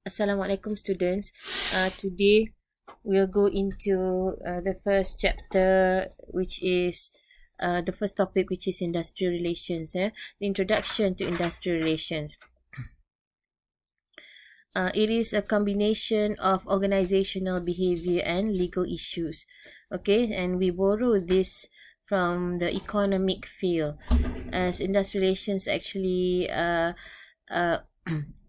Assalamualaikum students. Today we'll go into the first chapter, which is the first topic, which is industrial relations. The introduction to industrial relations. It is a combination of organizational behavior and legal issues. Okay, and we borrow this from the economic field, as industrial relations actually uh,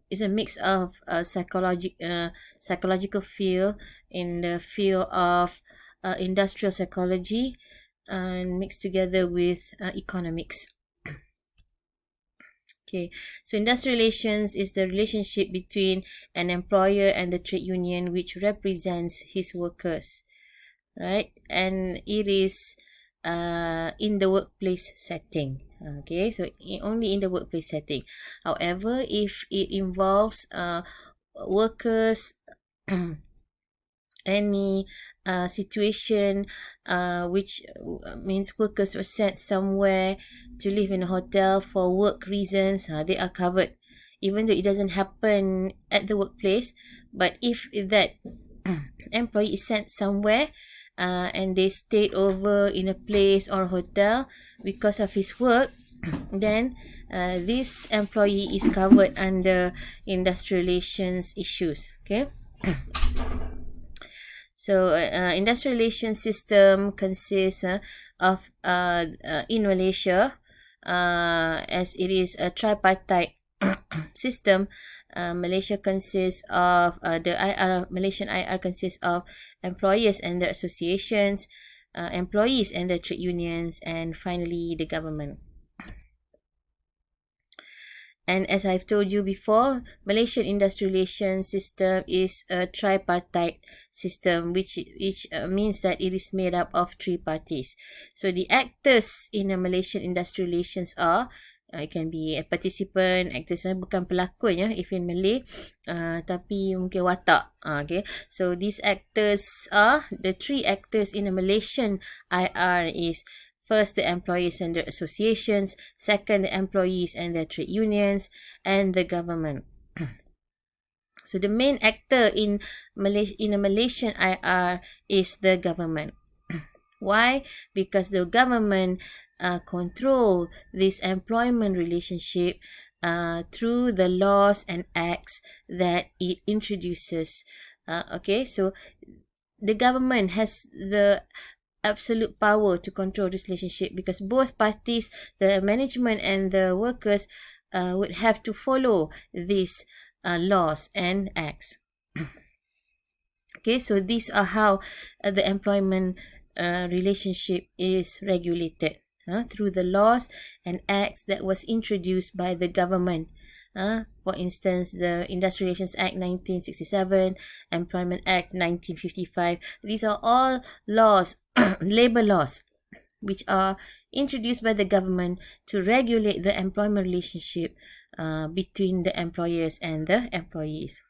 is a mix of psychological field in the field of industrial psychology and mixed together with economics. Okay, so industrial relations is the relationship between an employer and the trade union which represents his workers, right? And it is in the workplace setting. Okay, so only in the workplace setting. However, if it involves workers, any situation which means workers were sent somewhere to live in a hotel for work reasons, they are covered, even though it doesn't happen at the workplace. But if that employee is sent somewhere and they stayed over in a place or hotel because of his work, then this employee is covered under industrial relations issues. Okay. So, industrial relations system consists of in Malaysia, as it is a tripartite system. Malaysia consists of the IR. Malaysian IR consists of employers and their associations, employees and their trade unions, and finally the government. And as I've told you before, Malaysian industrial relations system is a tripartite system, which means that it is made up of three parties. So the actors in a Malaysian industrial relations are, it can be a participant, actors bukan pelakon ya, if in Malay, tapi mungkin watak. Okay, so these actors are, the three actors in a Malaysian IR is, first, the employees and their associations. Second, the employees and their trade unions. And the government. So the main actor in a Malaysian IR is the government. Why? Because the government control this employment relationship through the laws and acts that it introduces. Okay, so the government has the absolute power to control this relationship, because both parties, the management and the workers, would have to follow these laws and acts. Okay, so these are how the employment relationship is regulated, through the laws and acts that was introduced by the government. For instance, the Industrial Relations Act 1967, Employment Act 1955. These are all laws, labor laws, which are introduced by the government to regulate the employment relationship between the employers and the employees.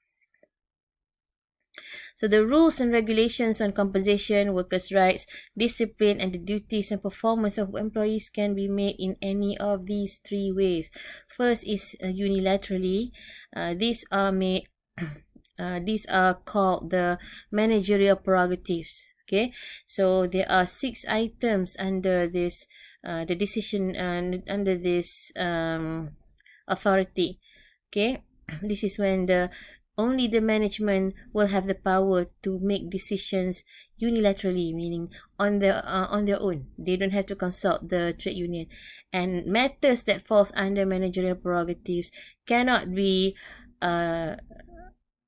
So the rules and regulations on compensation, workers' rights, discipline, and the duties and performance of employees can be made in any of these three ways. First is unilaterally. These are made. These are called the managerial prerogatives. Okay, so there are 6 items under this, the decision under this authority. Okay, this is when only the management will have the power to make decisions unilaterally, meaning on their own. They don't have to consult the trade union, and matters that falls under managerial prerogatives cannot be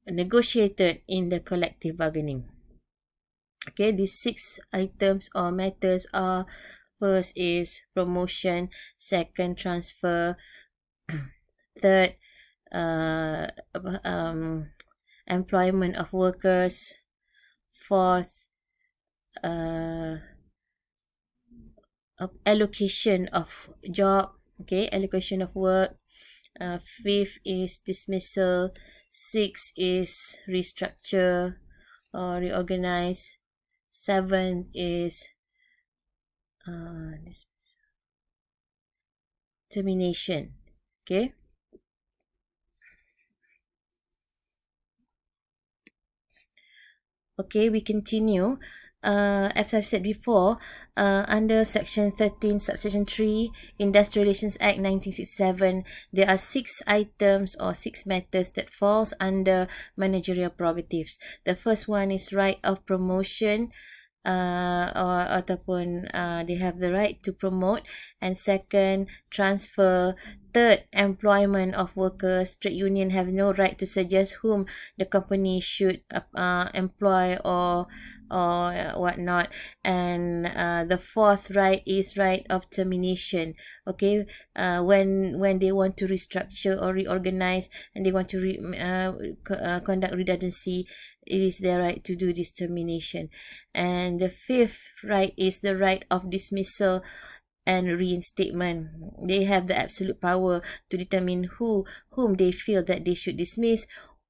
negotiated in the collective bargaining. Okay, these 6 items or matters are: first is promotion, second transfer, third employment of workers, fourth allocation of job, okay, allocation of work, fifth is dismissal, sixth is restructure or reorganize, seventh is termination. Okay, Okay, we continue. As I've said before, under Section 13, Subsection 3, Industrial Relations Act 1967, there are 6 items or 6 matters that falls under managerial prerogatives. The first one is right of promotion, or ataupun they have the right to promote, and second, transfer. Third, employment of workers. Trade union have no right to suggest whom the company should employ or whatnot. And the fourth right is right of termination. Okay, when they want to restructure or reorganize and they want to conduct redundancy, it is their right to do this termination. And the fifth right is the right of dismissal and reinstatement. They have the absolute power to determine whom they feel that they should dismiss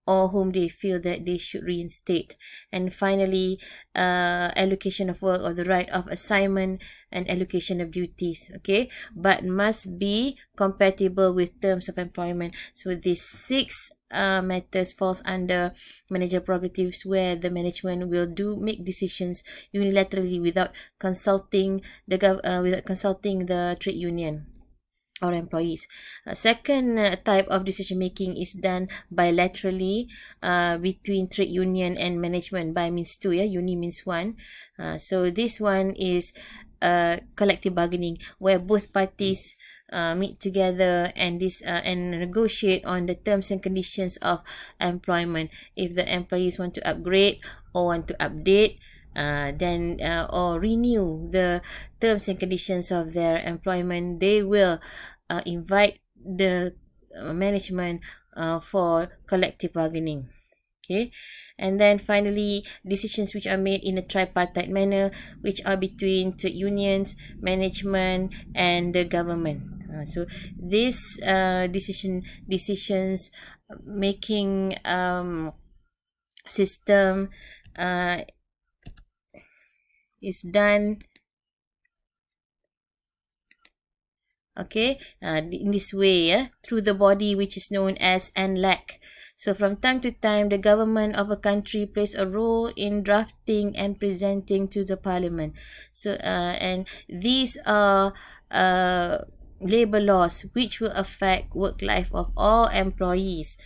or whom they feel that they should reinstate. And finally, allocation of work or the right of assignment and allocation of duties, okay, but must be compatible with terms of employment. So these 6 matters falls under manager prerogatives, where the management will make decisions unilaterally without consulting the trade union or employees. Second type of decision making is done bilaterally between trade union and management. By means 2, yeah, uni means 1. So this one is collective bargaining, where both parties meet together and negotiate on the terms and conditions of employment. If the employees want to upgrade or want to update, then or renew the terms and conditions of their employment, they will invite the management for collective bargaining. Okay, and then finally, decisions which are made in a tripartite manner, which are between trade unions, management, and the government. So this decisions making system is done, okay, in this way, through the body which is known as NLAC. So from time to time, the government of a country plays a role in drafting and presenting to the parliament. So and these are labor laws which will affect work life of all employees,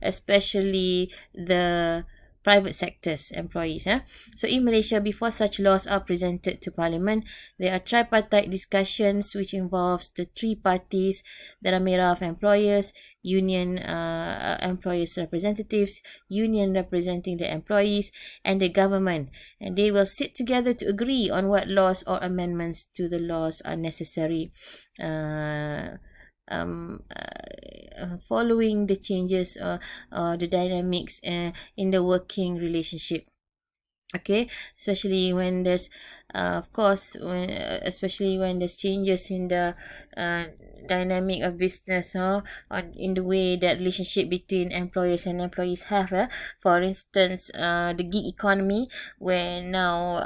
especially the private sector's employees. So in Malaysia, before such laws are presented to Parliament, there are tripartite discussions which involves the 3 parties that are made up of employers, union employers representatives, union representing the employees, and the government. And they will sit together to agree on what laws or amendments to the laws are necessary, following the changes or the dynamics in the working relationship. Okay, especially when there's especially when there's changes in the dynamic of business, or in the way that relationship between employers and employees have. For instance, the gig economy, where now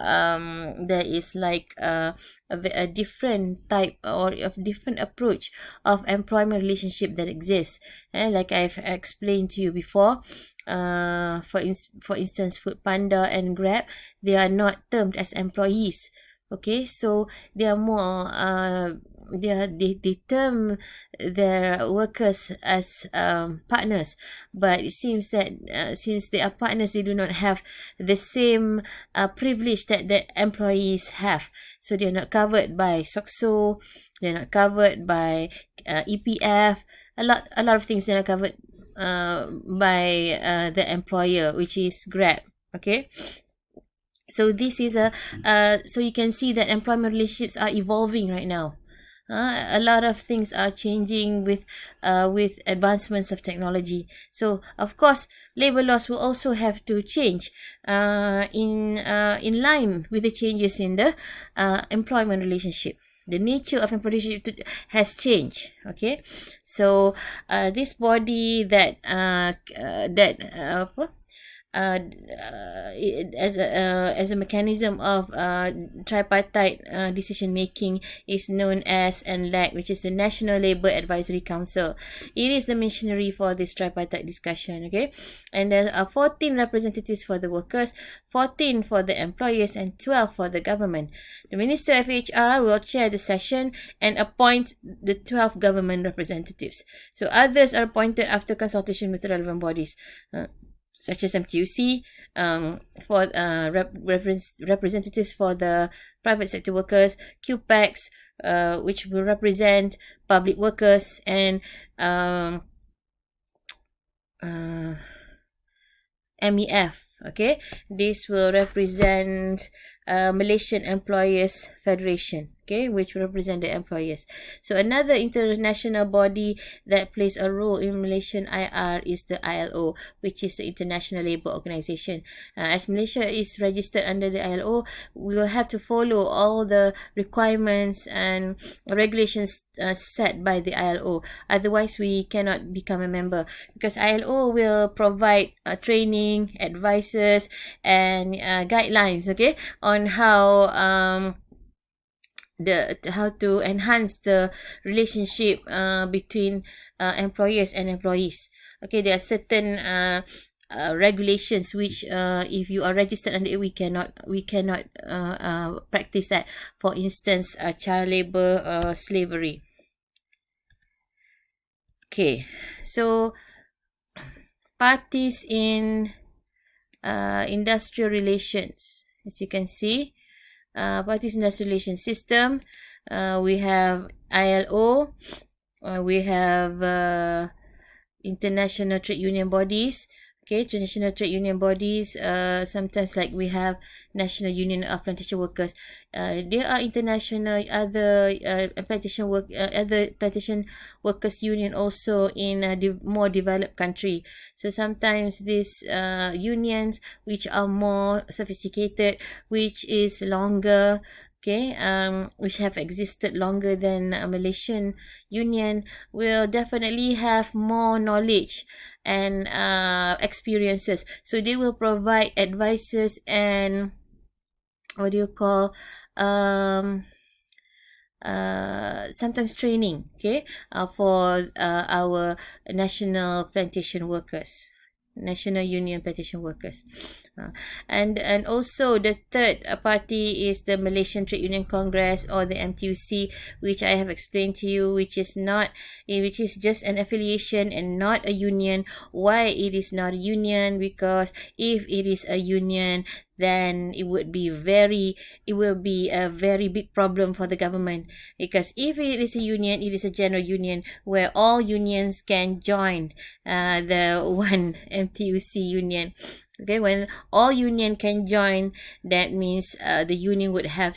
there is like a different type or a different approach of employment relationship that exists. Like I've explained to you before, for instance, Food Panda and Grab, they are not termed as employees. Okay, so they are more they term their workers as partners, but it seems that since they are partners, they do not have the same privilege that the employees have. So they are not covered by SOCSO, they are not covered by EPF. A lot of things that are covered by the employer, which is Grab. Okay, so this is so you can see that employment relationships are evolving right now. A lot of things are changing with advancements of technology. So of course, labor laws will also have to change in line with the changes in the employment relationship. The nature of employment has changed. Okay, so this body that as a mechanism of tripartite decision making is known as NLAC, which is the National Labour Advisory Council. It is the missionary for this tripartite discussion. Okay, and there are 14 representatives for the workers, 14 for the employers, and 12 for the government. The Minister of HR will chair the session and appoint the 12 government representatives. So others are appointed after consultation with the relevant bodies, such as MTUC, for representatives for the private sector workers, QPACs, which will represent public workers, and MEF. Okay, this will represent Malaysian Employers Federation, okay, which will represent the employers. So another international body that plays a role in Malaysian IR is the ILO, which is the International Labour Organization. As Malaysia is registered under the ILO, we will have to follow all the requirements and regulations set by the ILO. Otherwise, we cannot become a member, because ILO will provide training, advices, and guidelines, okay, on how how to enhance the relationship between employers and employees. Okay, there are certain regulations which if you are registered under it, we cannot practice that. For instance, child labor, slavery. Okay, so parties in industrial relations, as you can see, parties industrial relations system, we have ILO, we have international trade union bodies. Okay, international trade union bodies, sometimes like we have National Union of Plantation Workers. There are international other other plantation workers union also in more developed country. So sometimes these unions which are more sophisticated, which is longer, okay, which have existed longer than a Malaysian union, will definitely have more knowledge and experiences. So they will provide advices and what do you call sometimes training, okay, for our national plantation workers, National Union Plantation Workers. And also the third party is the Malaysian Trade Union Congress, or the MTUC, which I have explained to you, which is just an affiliation and not a union. Why it is not a union? Because if it is a union, then it will be a very big problem for the government, because if it is a union, it is a general union where all unions can join the one MTUC union. Okay, when all union can join, that means the union would have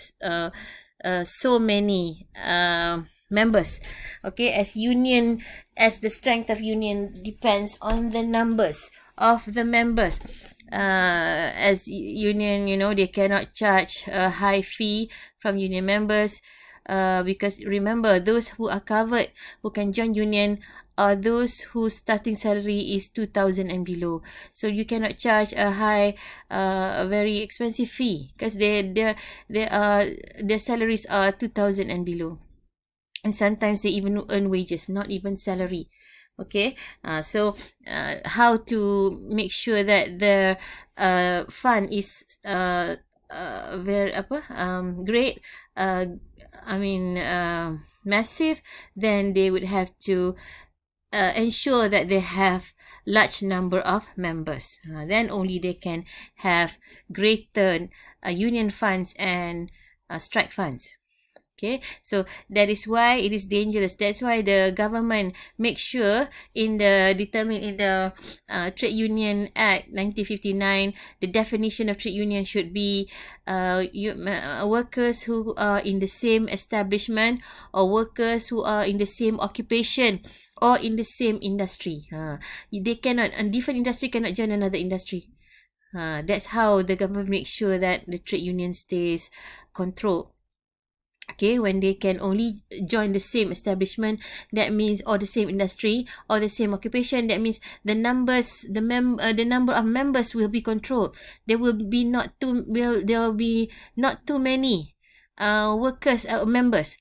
so many members. Okay, as the strength of union depends on the numbers of the members. As union, they cannot charge a high fee from union members, because remember, those who are covered, who can join union, are those whose starting salary is 2,000 and below. So you cannot charge a high, a very expensive fee, because their salaries are 2,000 and below, and sometimes they even earn wages, not even salary. Okay, so how to make sure that the fund is very great, massive, then they would have to ensure that they have large number of members. Then only they can have greater union funds and strike funds. Okay, so that is why it is dangerous. That's why the government makes sure in the Trade Union Act 1959, the definition of trade union should be workers who are in the same establishment, or workers who are in the same occupation, or in the same industry. They cannot, a different industry cannot join another industry. That's how the government makes sure that the trade union stays controlled. Okay, when they can only join the same establishment, that means, or the same industry or the same occupation, that means the numbers, the number of members will be controlled. There will be not too many workers, members.